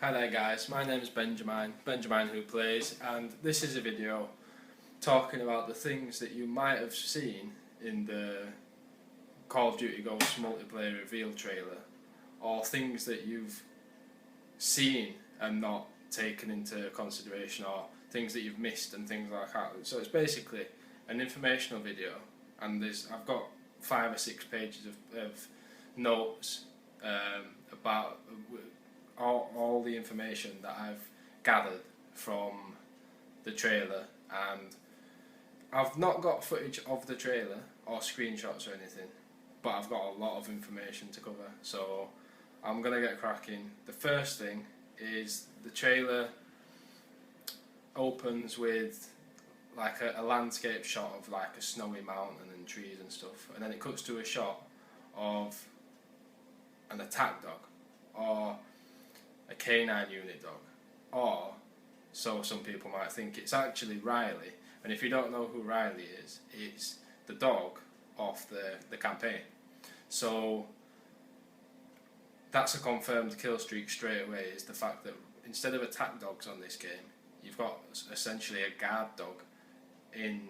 Hi there guys, my name is Benjamin Who Plays, and this is a video talking about the things that you might have seen in the Call of Duty Ghosts multiplayer reveal trailer, or things that you've seen and not taken into consideration, or things that you've missed and things like that. So it's basically an informational video, and I've got 5 or 6 pages of notes about all the information that I've gathered from the trailer, and I've not got footage of the trailer or screenshots or anything, but I've got a lot of information to cover, so I'm gonna get cracking. The first thing is the trailer opens with like a landscape shot of like a snowy mountain and trees and stuff, and then it cuts to a shot of an attack dog or a canine unit dog, or so some people might think. It's actually Riley, and if you don't know who Riley is, it's the dog of the campaign. So that's a confirmed kill streak straight away, is the fact that instead of attack dogs on this game, you've got essentially a guard dog and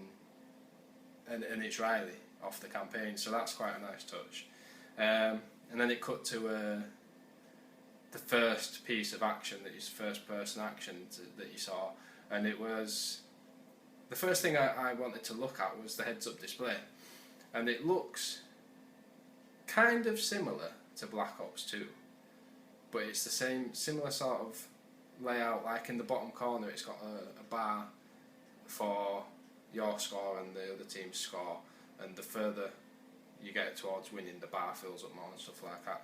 it's Riley off the campaign, so that's quite a nice touch. And then it cut to the first piece of action, that is first person action that you saw, and it was the first thing I wanted to look at was the heads up display, and it looks kind of similar to Black Ops 2, but it's the similar sort of layout. Like in the bottom corner it's got a bar for your score and the other team's score, and the further you get towards winning, the bar fills up more and stuff like that.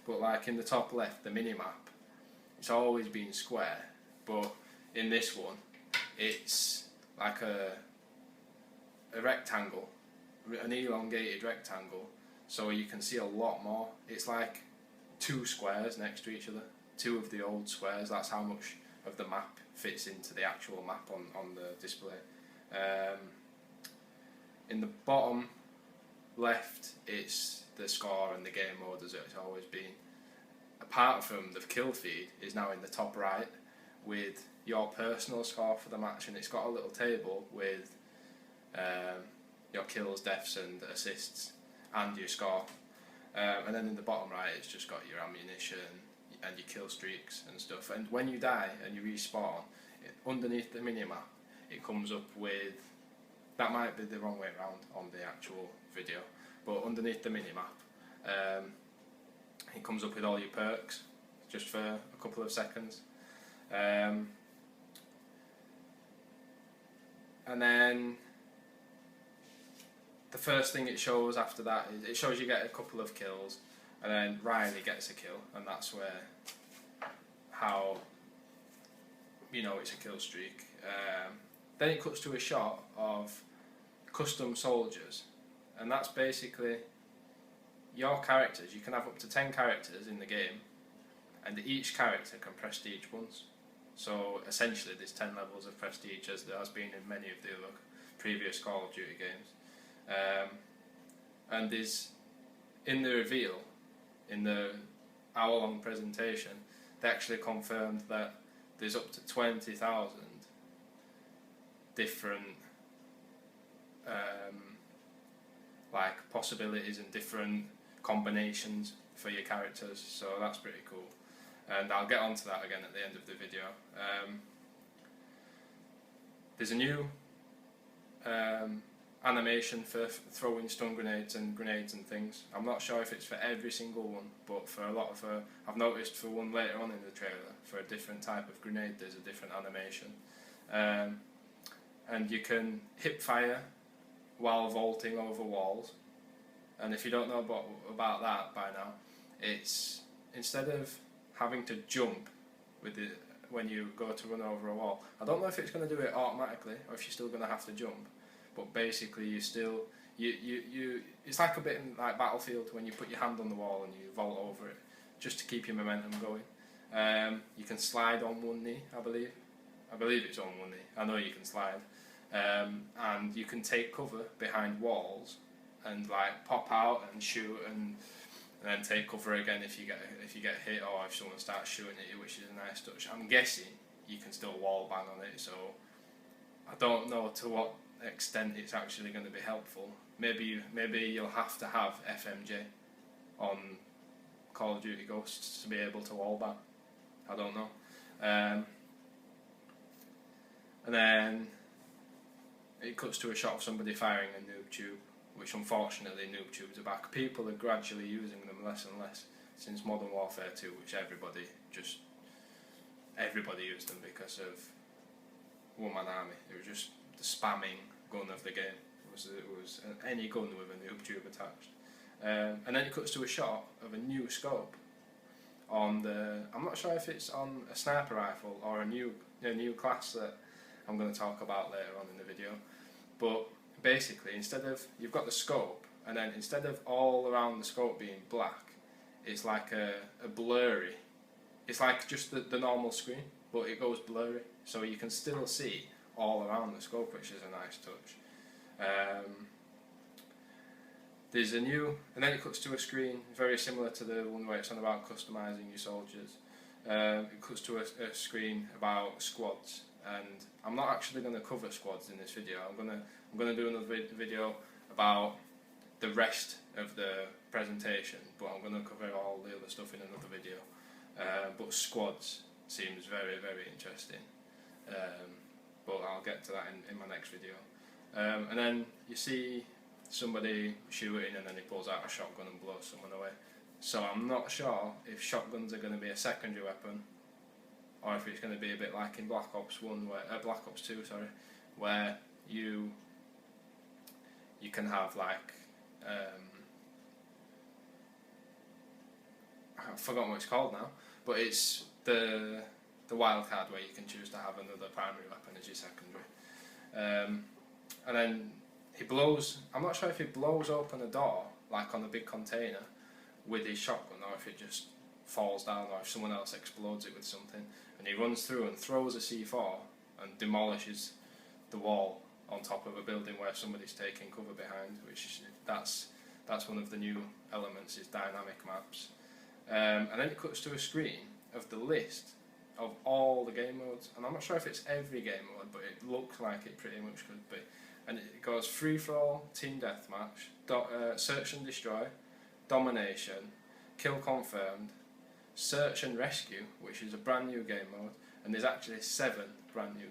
But like in the top left, the mini-map, it's always been square, but in this one it's like a rectangle, an elongated rectangle, so you can see a lot more. It's like 2 squares next to each other, 2 of the old squares. That's how much of the map fits into the actual map on the display. In the bottom left it's the score and the game mode as it's always been. Apart from the kill feed is now in the top right with your personal score for the match, and it's got a little table with your kills, deaths and assists and your score, and then in the bottom right it's just got your ammunition and your kill streaks and stuff. And when you die and you respawn, underneath the minimap it comes up with, that might be the wrong way around on the actual video, but underneath the minimap it comes up with all your perks just for a couple of seconds, and then the first thing it shows after that is it shows you get a couple of kills, and then Riley gets a kill, and that's where how you know it's a kill streak. Then it cuts to a shot of custom soldiers, and that's basically your characters. You can have up to 10 characters in the game, and each character can prestige once. So essentially there's 10 levels of prestige, as there has been in many of the other previous Call of Duty games. And there's, in the reveal, in the hour-long presentation, they actually confirmed that there's up to 20,000 different like possibilities and different combinations for your characters, so that's pretty cool, and I'll get onto that again at the end of the video. There's a new animation for throwing stun grenades and things. I'm not sure if it's for every single one, but for a lot of I've noticed for one later on in the trailer, for a different type of grenade there's a different animation, and you can hip fire while vaulting over walls. And if you don't know about that by now, it's instead of having to jump with it when you go to run over a wall, I don't know if it's going to do it automatically or if you're still going to have to jump, but basically you still it's like a bit like Battlefield when you put your hand on the wall and you vault over it just to keep your momentum going. You can slide on one knee, I believe it's on one knee, I know you can slide, and you can take cover behind walls and like pop out and shoot and then take cover again if you get hit or if someone starts shooting at you, which is a nice touch. I'm guessing you can still wall bang on it, so I don't know to what extent it's actually going to be helpful. Maybe you'll have to have FMJ on Call of Duty Ghosts to be able to wall bang. I don't know. And then it cuts to a shot of somebody firing a noob tube, which unfortunately noob tubes are back. People are gradually using them less and less since Modern Warfare 2, which everybody used them because of One Man Army. It was just the spamming gun of the game. It was any gun with a noob tube attached. And then it cuts to a shot of a new scope on the. I'm not sure if it's on a sniper rifle or a new class that I'm going to talk about later on in the video. But basically, you've got the scope, and then instead of all around the scope being black, it's like a blurry. It's like just the normal screen, but it goes blurry, so you can still see all around the scope, which is a nice touch. There's a new, and then it cuts to a screen very similar to the one where it's on about customizing your soldiers. It cuts to a screen about squads, and I'm not actually going to cover squads in this video. I'm gonna do another video about the rest of the presentation, but I'm going to cover all the other stuff in another video. But squads seems very, very interesting. But I'll get to that in my next video. And then you see somebody shooting and then he pulls out a shotgun and blows someone away. So I'm not sure if shotguns are going to be a secondary weapon, or if it's going to be a bit like in Black Ops 2, where you can have like I've forgotten what it's called now, but it's the wild card where you can choose to have another primary weapon as your secondary. And then he blows. I'm not sure if he blows open a door like on a big container with his shotgun, or if it just falls down, or if someone else explodes it with something. And he runs through and throws a C4 and demolishes the wall on top of a building where somebody's taking cover behind. That's one of the new elements, is dynamic maps. And then it cuts to a screen of the list of all the game modes, and I'm not sure if it's every game mode, but it looks like it pretty much could be. And it goes free for all, team deathmatch, search and destroy, domination, kill confirmed, search and rescue, which is a brand new game mode, and there's actually 7 brand new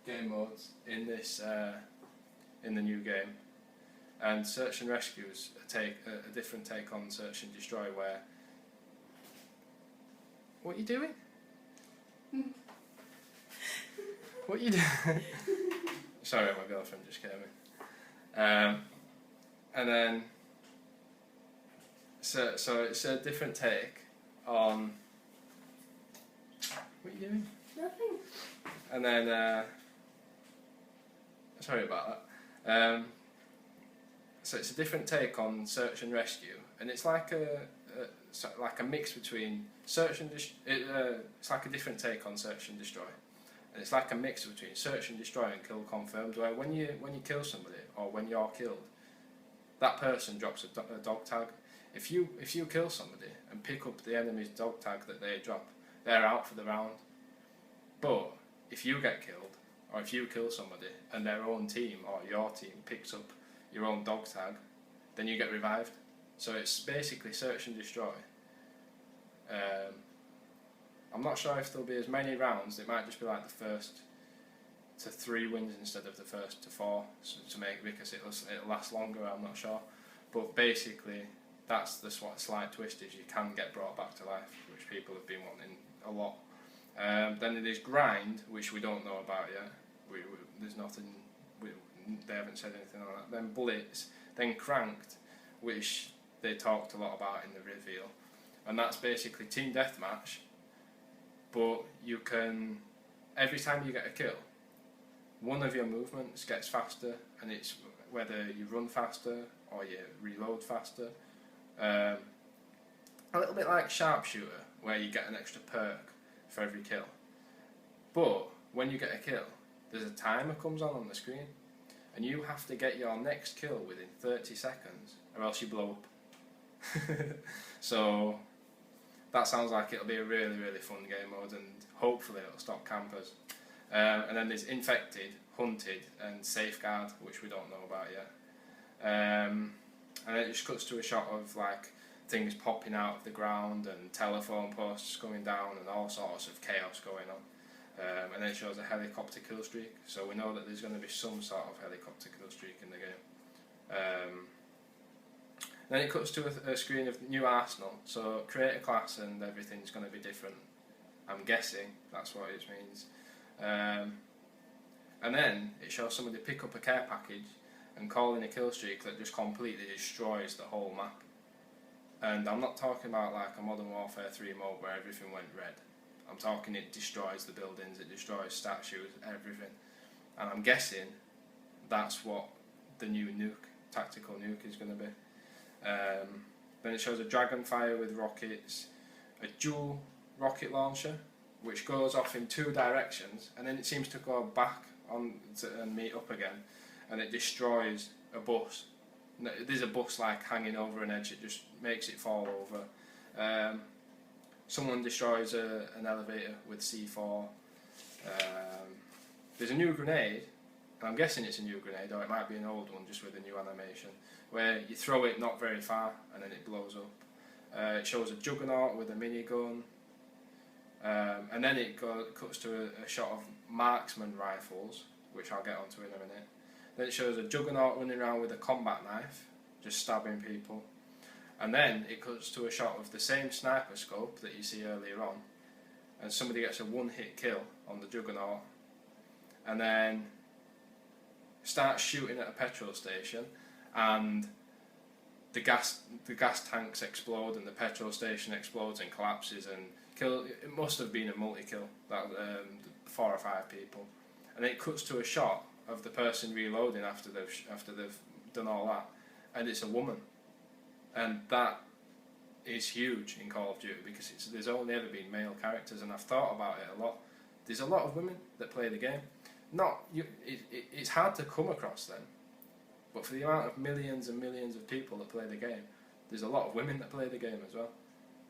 game modes in this in the new game. And search and rescue is a different take on search and destroy, where. What are you doing? What are you doing? Sorry, my girlfriend just came in. And then, so it's a different take on. What are you doing? Nothing. And then, sorry about that. So it's a different take on search and rescue, and it's like a mix between search and it's like a different take on search and destroy, and it's like a mix between search and destroy and kill confirmed, where when you kill somebody or when you're killed, that person drops a dog tag. If you kill somebody and pick up the enemy's dog tag that they drop, they're out for the round. But if you get killed, or if you kill somebody and their own team or your team picks up your own dog tag, then you get revived. So it's basically search and destroy. I'm not sure if there'll be as many rounds. It might just be like the first to 3 wins instead of the first to 4, so to make, because it'll last longer. I'm not sure, but basically that's the slight twist, is you can get brought back to life, which people have been wanting a lot. Then it is grind, which we don't know about yet. There's nothing. They haven't said anything on that. Then blitz, then cranked, which they talked a lot about in the reveal, and that's basically team deathmatch, but you can, every time you get a kill, one of your movements gets faster, and it's whether you run faster or you reload faster. A little bit like Sharpshooter, where you get an extra perk for every kill. But when you get a kill, there's a timer comes on the screen, and you have to get your next kill within 30 seconds, or else you blow up. So that sounds like it'll be a really, really fun game mode, and hopefully it'll stop campers. And then there's Infected, Hunted, and Safeguard, which we don't know about yet. And it just cuts to a shot of like things popping out of the ground and telephone posts coming down and all sorts of chaos going on. And then it shows a helicopter kill streak, so we know that there's going to be some sort of helicopter kill streak in the game. Then it cuts to a screen of new Arsenal, so create a class and everything's going to be different. I'm guessing that's what it means. And then it shows somebody pick up a care package and call in a kill streak that just completely destroys the whole map. And I'm not talking about like a Modern Warfare 3 mode where everything went red. I'm talking it destroys the buildings, it destroys statues, everything. And I'm guessing that's what the new nuke, tactical nuke, is going to be. Then it shows a Dragonfire with rockets, a dual rocket launcher, which goes off in two directions, and then it seems to go back on and meet up again, and it destroys a bus. There's a bus like hanging over an edge, it just makes it fall over. Someone destroys an elevator with C4. There's a new grenade, and I'm guessing it's a new grenade, or it might be an old one just with a new animation, where you throw it not very far and then it blows up. It shows a Juggernaut with a minigun, and then it cuts to a shot of marksman rifles, which I'll get onto in a minute. Then it shows a Juggernaut running around with a combat knife, just stabbing people. And then it cuts to a shot of the same sniper scope that you see earlier on, and somebody gets a one-hit kill on the Juggernaut, and then starts shooting at a petrol station, and the gas tanks explode and the petrol station explodes and collapses and it must have been a multi-kill, that 4 or 5 people. And it cuts to a shot of the person reloading after they've done all that, and it's a woman. And that is huge in Call of Duty because there's only ever been male characters, and I've thought about it a lot. There's a lot of women that play the game. It's hard to come across them, but for the amount of millions and millions of people that play the game, there's a lot of women that play the game as well.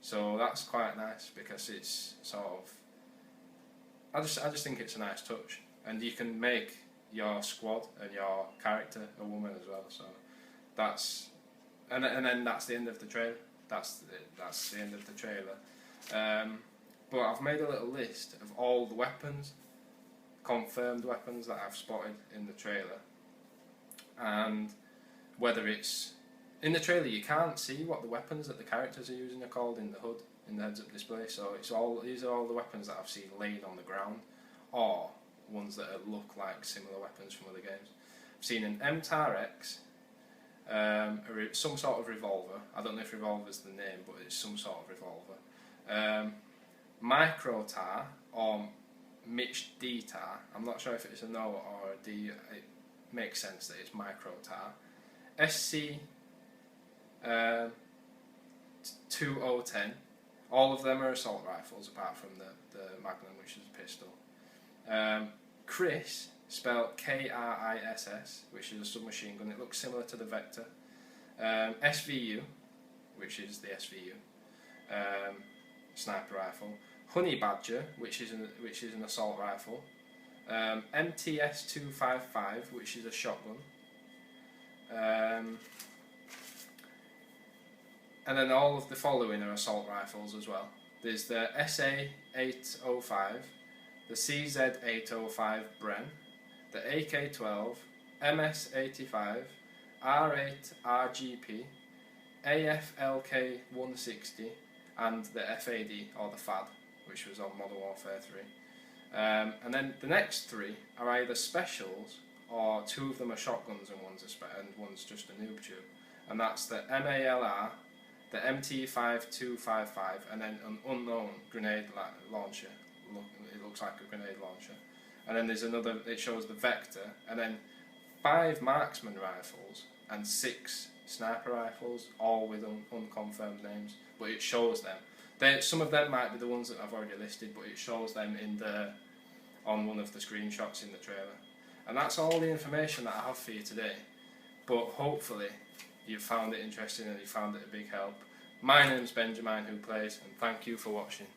So that's quite nice because it's sort of, I just think it's a nice touch, and you can make your squad and your character a woman as well. So that's. And then that's the end of the trailer. That's the end of the trailer. But I've made a little list of all the weapons, confirmed weapons that I've spotted in the trailer, and whether it's in the trailer you can't see what the weapons that the characters are using are called in the HUD, in the heads-up display. So these are all the weapons that I've seen laying on the ground, or ones that look like similar weapons from other games. I've seen an MTAR-X. Some sort of revolver. I don't know if revolver's the name, but it's some sort of revolver. Micro-tar or Mitch D-tar. I'm not sure if it's a no or a D. It makes sense that it's micro-tar. SC 2010. All of them are assault rifles apart from the Magnum, which is a pistol. Chris, spelled KRISS, which is a submachine gun. It looks similar to the Vector. SVU, which is the SVU, sniper rifle. Honey Badger, which is an assault rifle. MTS 255, which is a shotgun. And then all of the following are assault rifles as well. There's the SA 805, the CZ 805 Bren, the AK-12, MS-85, R8 RGP, AFLK-160, and the FAD, or the FAD, which was on Modern Warfare 3. And then the next 3 are either specials, or 2 of them are shotguns and one's just a noob tube. And that's the MALR, the MT5255, and then an unknown grenade launcher. It looks like a grenade launcher. And then there's another, it shows the Vector, and then 5 marksman rifles and 6 sniper rifles, all with unconfirmed names, but it shows them. Some of them might be the ones that I've already listed, but it shows them on one of the screenshots in the trailer. And that's all the information that I have for you today. But hopefully you've found it interesting and you found it a big help. My name's Benjamin Who Plays, and thank you for watching.